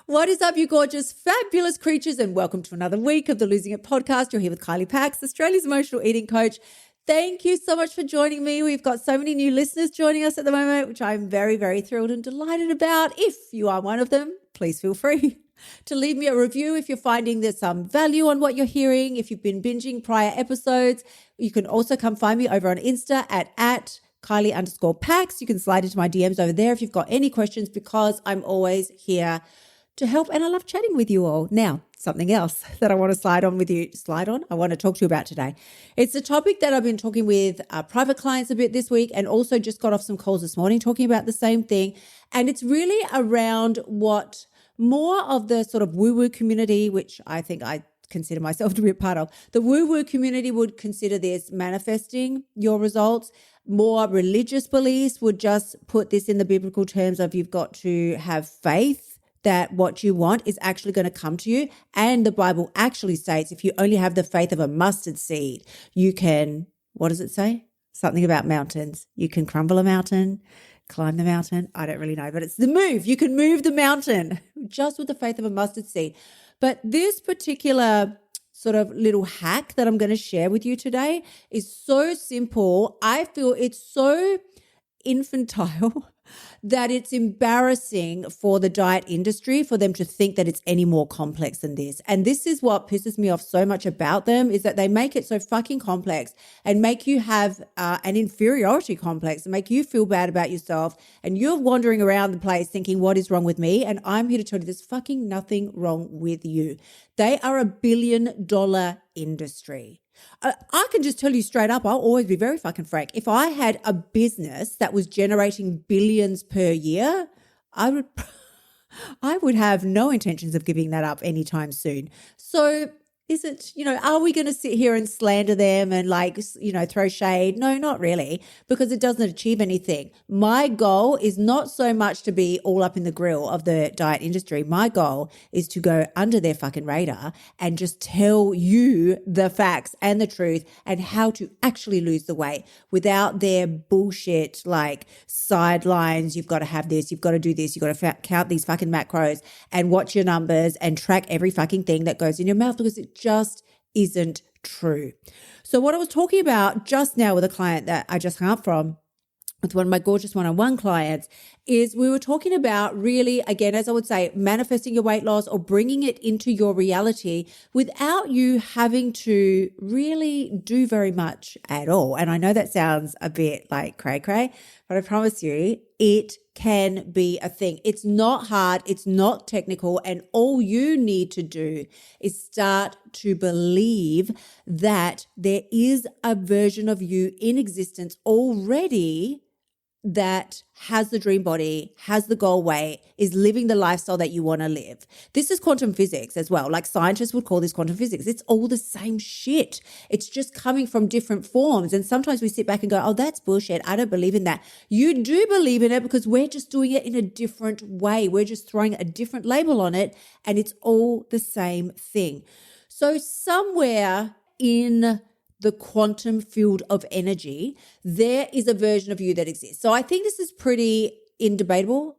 What is up, you gorgeous, fabulous creatures, and welcome to another week of the Losing It podcast. You're here with Kylie Pax, Australia's emotional eating coach. Thank you so much for joining me. We've got so many new listeners joining us at the moment, which I'm very, very thrilled and delighted about. If you are one of them, please feel free to leave me a review if you're finding there's some value on what you're hearing. If you've been binging prior episodes, you can also come find me over on Insta at Kylie_Pax. You can slide into my DMs over there if you've got any questions, because I'm always here to help, and I love chatting with you all. Now, something else that I want to I want to talk to you about today. It's a topic that I've been talking with private clients a bit this week, and also just got off some calls this morning talking about the same thing. And it's really around what more of the sort of woo-woo community, which I think I consider myself to be a part of, the woo-woo community would consider this manifesting your results. More religious beliefs would just put this in the biblical terms of you've got to have faith that what you want is actually going to come to you. And the Bible actually states if you only have the faith of a mustard seed, you can, what does it say? Something about mountains. You can crumble a mountain, climb the mountain. I don't really know, but it's the move. You can move the mountain just with the faith of a mustard seed. But this particular sort of little hack that I'm going to share with you today is so simple. I feel it's so infantile that it's embarrassing for the diet industry for them to think that it's any more complex than this. And this is what pisses me off so much about them, is that they make it so fucking complex and make you have an inferiority complex and make you feel bad about yourself. And you're wandering around the place thinking, what is wrong with me? And I'm here to tell you there's fucking nothing wrong with you. They are $1 billion industry. I can just tell you straight up, I'll always be very fucking frank. If I had a business that was generating billions per year, I would have no intentions of giving that up anytime soon. So is it, are we going to sit here and slander them and throw shade? No, not really, because it doesn't achieve anything. My goal is not so much to be all up in the grill of the diet industry. My goal is to go under their fucking radar and just tell you the facts and the truth and how to actually lose the weight without their bullshit sidelines. You've got to have this, you've got to do this, you've got to count these fucking macros and watch your numbers and track every fucking thing that goes in your mouth, because it just isn't true. So what I was talking about just now with a client that I just hung up from, with one of my gorgeous one-on-one clients, is we were talking about really, again, as I would say, manifesting your weight loss or bringing it into your reality without you having to really do very much at all. And I know that sounds a bit like cray-cray, but I promise you it can be a thing. It's not hard. It's not technical. And all you need to do is start to believe that there is a version of you in existence already that has the dream body, has the goal weight, is living the lifestyle that you want to live. This is quantum physics as well. Like scientists would call this quantum physics. It's all the same shit. It's just coming from different forms. And sometimes we sit back and go, oh, that's bullshit. I don't believe in that. You do believe in it, because we're just doing it in a different way. We're just throwing a different label on it, and it's all the same thing. So somewhere in the quantum field of energy, there is a version of you that exists. So I think this is pretty non-debatable.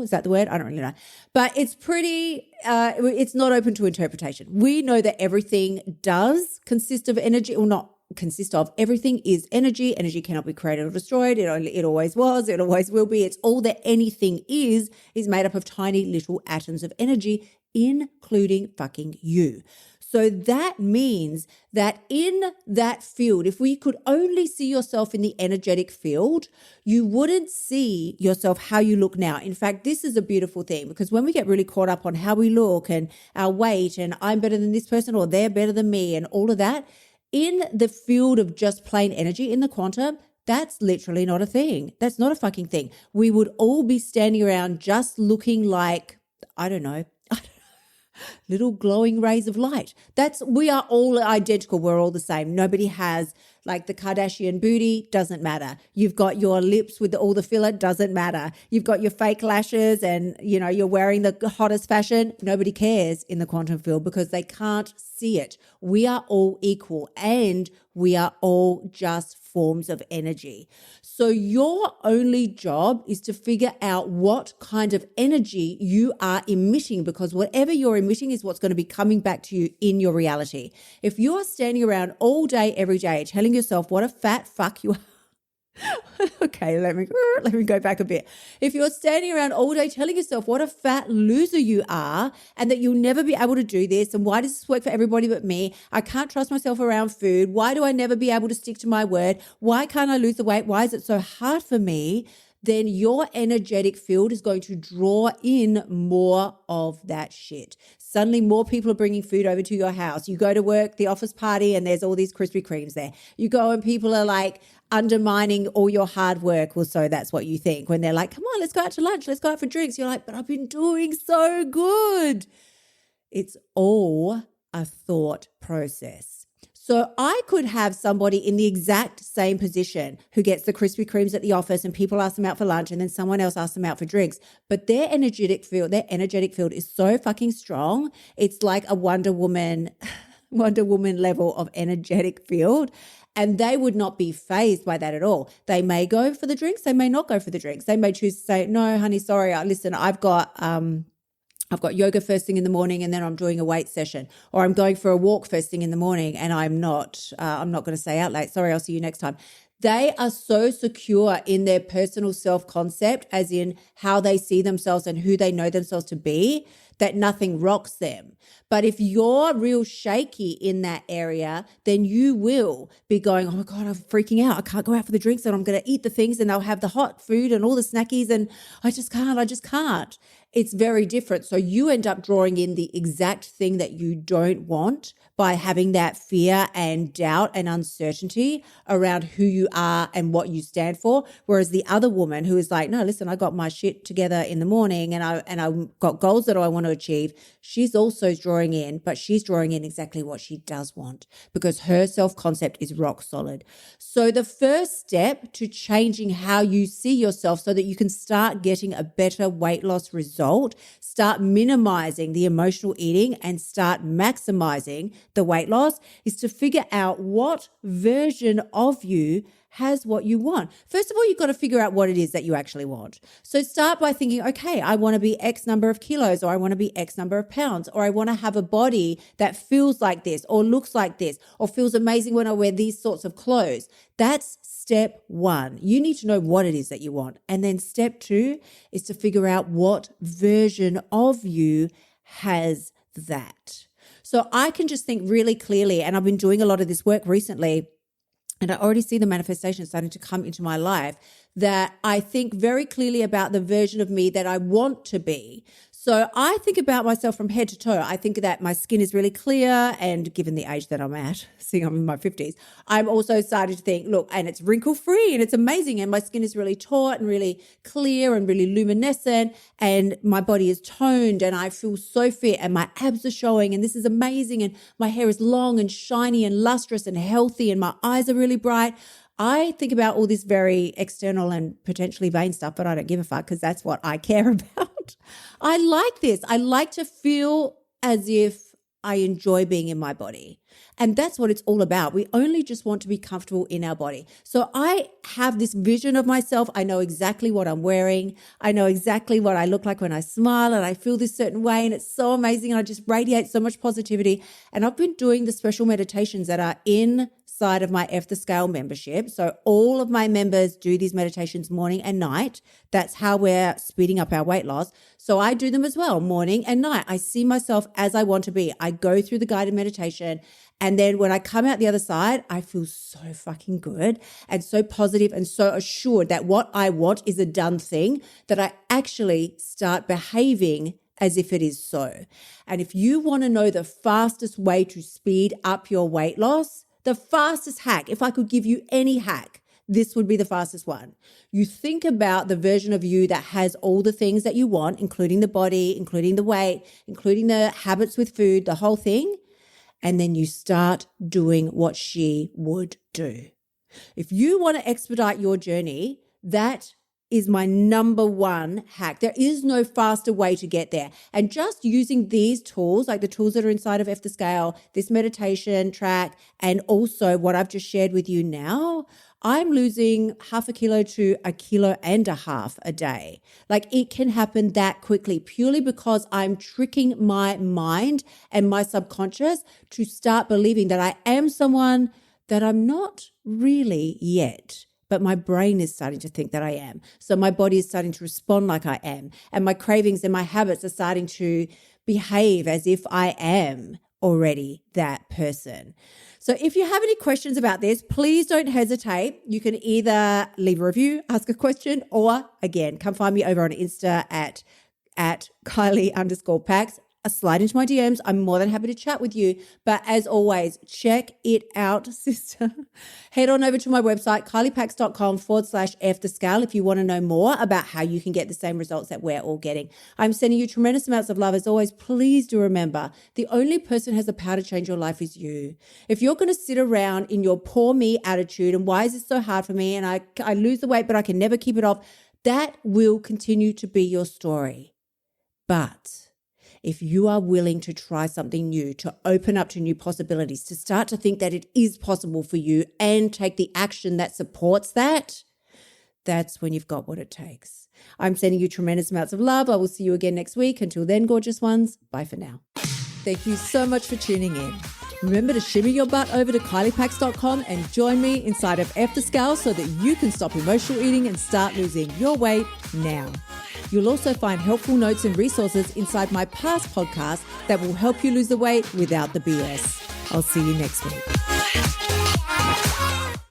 Is that the word? I don't really know. But it's pretty, it's not open to interpretation. We know that everything does consist of energy, or not consist of. Everything is energy. Energy cannot be created or destroyed. It always was. It always will be. It's all that anything is made up of tiny little atoms of energy, including fucking you. So that means that in that field, if we could only see yourself in the energetic field, you wouldn't see yourself how you look now. In fact, this is a beautiful thing, because when we get really caught up on how we look and our weight and I'm better than this person or they're better than me and all of that, in the field of just plain energy, in the quantum, that's literally not a thing. That's not a fucking thing. We would all be standing around just looking like, I don't know, little glowing rays of light. We are all identical. We're all the same. Nobody has like the Kardashian booty, doesn't matter. You've got your lips with all the filler, doesn't matter. You've got your fake lashes and, you're wearing the hottest fashion. Nobody cares in the quantum field because they can't see it. We are all equal and we are all just forms of energy. So your only job is to figure out what kind of energy you are emitting, because whatever you're emitting is what's going to be coming back to you in your reality. If you are standing around all day, every day, telling yourself what a fat fuck you are, okay, let me go back a bit. If you're standing around all day telling yourself what a fat loser you are and that you'll never be able to do this, and why does this work for everybody but me? I can't trust myself around food. Why do I never be able to stick to my word? Why can't I lose the weight? Why is it so hard for me? Then your energetic field is going to draw in more of that shit. Suddenly more people are bringing food over to your house. You go to work, the office party, and there's all these Krispy Kremes there. You go and people are like undermining all your hard work. Well, so that's what you think when they're like, come on, let's go out to lunch. Let's go out for drinks. You're like, but I've been doing so good. It's all a thought process. So I could have somebody in the exact same position who gets the Krispy Kremes at the office and people ask them out for lunch and then someone else asks them out for drinks. But their energetic field is so fucking strong. It's like a Wonder Woman level of energetic field. And they would not be fazed by that at all. They may go for the drinks. They may not go for the drinks. They may choose to say, no, honey, sorry. Listen, I've got yoga first thing in the morning and then I'm doing a weight session, or I'm going for a walk first thing in the morning and I'm not going to stay out late. Sorry, I'll see you next time. They are so secure in their personal self-concept, as in how they see themselves and who they know themselves to be, that nothing rocks them. But if you're real shaky in that area, then you will be going, oh my God, I'm freaking out. I can't go out for the drinks and I'm going to eat the things and they'll have the hot food and all the snackies and I just can't. It's very different. So you end up drawing in the exact thing that you don't want by having that fear and doubt and uncertainty around who you are and what you stand for. Whereas the other woman who is like, no, listen, I got my shit together in the morning and I've got goals that I want to achieve. She's also drawing in, but she's drawing in exactly what she does want because her self-concept is rock solid. So the first step to changing how you see yourself so that you can start getting a better weight loss result, start minimizing the emotional eating and start maximizing the weight loss, is to figure out what version of you has what you want. First of all, you've got to figure out what it is that you actually want. So start by thinking, okay, I want to be X number of kilos, or I want to be X number of pounds, or I want to have a body that feels like this or looks like this or feels amazing when I wear these sorts of clothes. That's step one. You need to know what it is that you want. And then step two is to figure out what version of you has that. So I can just think really clearly, and I've been doing a lot of this work recently, and I already see the manifestation starting to come into my life, that I think very clearly about the version of me that I want to be. So I think about myself from head to toe. I think that my skin is really clear, and given the age that I'm at, seeing I'm in my 50s, I'm also starting to think, look, and it's wrinkle-free and it's amazing, and my skin is really taut and really clear and really luminescent, and my body is toned and I feel so fit and my abs are showing and this is amazing, and my hair is long and shiny and lustrous and healthy and my eyes are really bright. I think about all this very external and potentially vain stuff, but I don't give a fuck because that's what I care about. I like this. I like to feel as if I enjoy being in my body. And that's what it's all about. We only just want to be comfortable in our body. So I have this vision of myself. I know exactly what I'm wearing. I know exactly what I look like when I smile, and I feel this certain way, and it's so amazing. And I just radiate so much positivity. And I've been doing the special meditations that are inside of my F the Scale membership. So all of my members do these meditations morning and night. That's how we're speeding up our weight loss. So I do them as well, morning and night. I see myself as I want to be. I go through the guided meditation, and then when I come out the other side, I feel so fucking good and so positive and so assured that what I want is a done thing, that I actually start behaving as if it is so. And if you want to know the fastest way to speed up your weight loss, the fastest hack, if I could give you any hack, this would be the fastest one. You think about the version of you that has all the things that you want, including the body, including the weight, including the habits with food, the whole thing. And then you start doing what she would do. If you want to expedite your journey, that is my number one hack. There is no faster way to get there. And just using these tools, like the tools that are inside of F the Scale, this meditation track, and also what I've just shared with you now, I'm losing 0.5 kilo to 1.5 kilos a day. Like it can happen that quickly purely because I'm tricking my mind and my subconscious to start believing that I am someone that I'm not really yet. But my brain is starting to think that I am. So my body is starting to respond like I am. And my cravings and my habits are starting to behave as if I am already that person. So if you have any questions about this, please don't hesitate. You can either leave a review, ask a question, or again, come find me over on Insta at Kylie_Pax. Slide into my DMs. I'm more than happy to chat with you. But as always, check it out, sister. Head on over to my website, kyliepax.com/F the scale if you want to know more about how you can get the same results that we're all getting. I'm sending you tremendous amounts of love. As always, please do remember, the only person who has the power to change your life is you. If you're going to sit around in your poor me attitude and why is this so hard for me and I lose the weight but I can never keep it off, that will continue to be your story. But if you are willing to try something new, to open up to new possibilities, to start to think that it is possible for you and take the action that supports that, that's when you've got what it takes. I'm sending you tremendous amounts of love. I will see you again next week. Until then, gorgeous ones, bye for now. Thank you so much for tuning in. Remember to shimmy your butt over to kyliepax.com and join me inside of F the Scale so that you can stop emotional eating and start losing your weight now. You'll also find helpful notes and resources inside my past podcasts that will help you lose the weight without the BS. I'll see you next week.